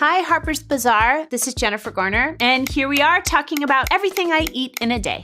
Hi, Harper's Bazaar. This is Jennifer Garner, and here we are talking about everything I eat in a day.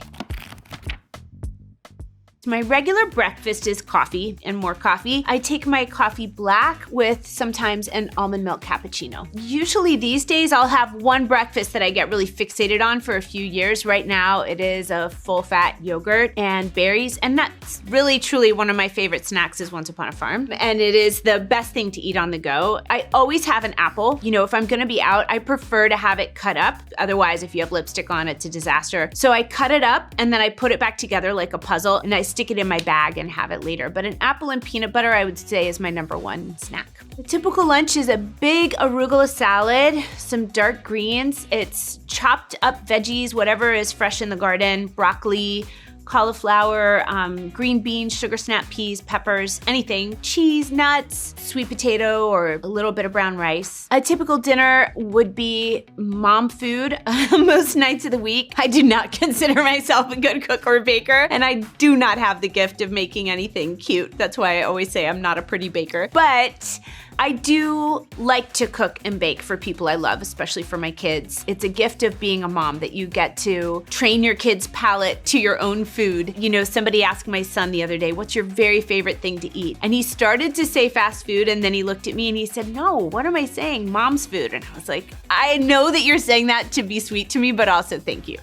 My regular breakfast is coffee and more coffee. I take my coffee black with sometimes an almond milk cappuccino. Usually these days I'll have one breakfast that I get really fixated on for a few years. Right now it is a full-fat yogurt and berries, and that's really truly one of my favorite snacks is Once Upon a Farm, and it is the best thing to eat on the go. I always have an apple. You know, if I'm gonna be out, I prefer to have it cut up. Otherwise, if you have lipstick on, it's a disaster. So I cut it up and then I put it back together like a puzzle, and I stick it in my bag and have it later. But an apple and peanut butter, I would say, is my #1 snack. The typical lunch is a big arugula salad, some dark greens. It's chopped up veggies, whatever is fresh in the garden, broccoli, cauliflower, green beans, sugar snap peas, peppers, anything, cheese, nuts, sweet potato, or a little bit of brown rice. A typical dinner would be mom food most nights of the week. I do not consider myself a good cook or baker, and I do not have the gift of making anything cute. That's why I always say I'm not a pretty baker. But I do like to cook and bake for people I love, especially for my kids. It's a gift of being a mom that you get to train your kids' palate to your own food. You know, somebody asked my son the other day, what's your very favorite thing to eat? And he started to say fast food, and then he looked at me and he said, no, what am I saying? Mom's food. And I was like, I know that you're saying that to be sweet to me, but also thank you.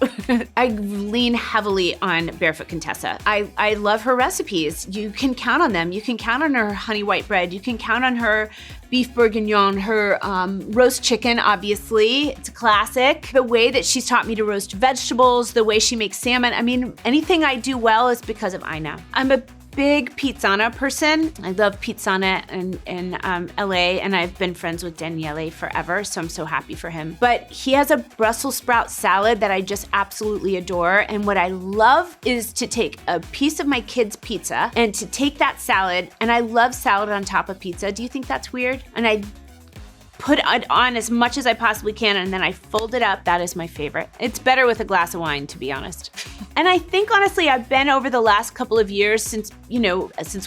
I lean heavily on Barefoot Contessa. I love her recipes. You can count on them. You can count on her honey white bread. You can count on her beef bourguignon, her roast chicken, obviously, it's a classic. The way that she's taught me to roast vegetables, the way she makes salmon, I mean, anything I do well is because of Ina. I'm a big Pizzana person. I love Pizzana in LA, and I've been friends with Daniele forever, so I'm so happy for him. But he has a Brussels sprout salad that I just absolutely adore, and what I love is to take a piece of my kid's pizza and to take that salad, and I love salad on top of pizza. Do you think that's weird? And I put it on as much as I possibly can, and then I fold it up. That is my favorite. It's better with a glass of wine, to be honest. And I think, honestly, I've been over the last couple of years since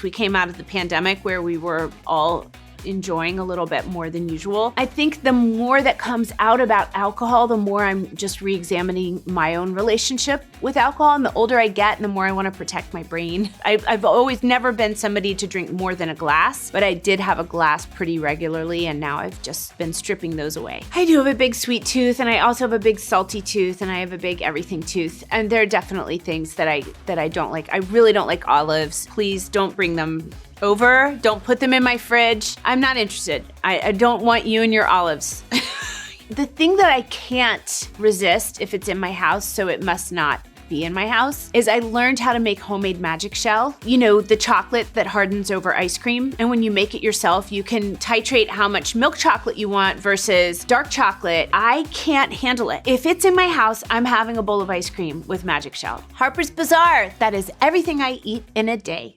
we came out of the pandemic where we were all enjoying a little bit more than usual. I think the more that comes out about alcohol, the more I'm just re-examining my own relationship with alcohol. And the older I get, the more I want to protect my brain. I've always never been somebody to drink more than a glass, but I did have a glass pretty regularly, and now I've just been stripping those away. I do have a big sweet tooth, and I also have a big salty tooth, and I have a big everything tooth. And there are definitely things that I don't like. I really don't like olives. Please don't bring them over. Don't put them in my fridge. I'm not interested. I don't want you and your olives. The thing that I can't resist if it's in my house, so it must not be in my house, is I learned how to make homemade magic shell. You know, the chocolate that hardens over ice cream. And when you make it yourself, you can titrate how much milk chocolate you want versus dark chocolate. I can't handle it. If it's in my house, I'm having a bowl of ice cream with magic shell. Harper's Bazaar. That is everything I eat in a day.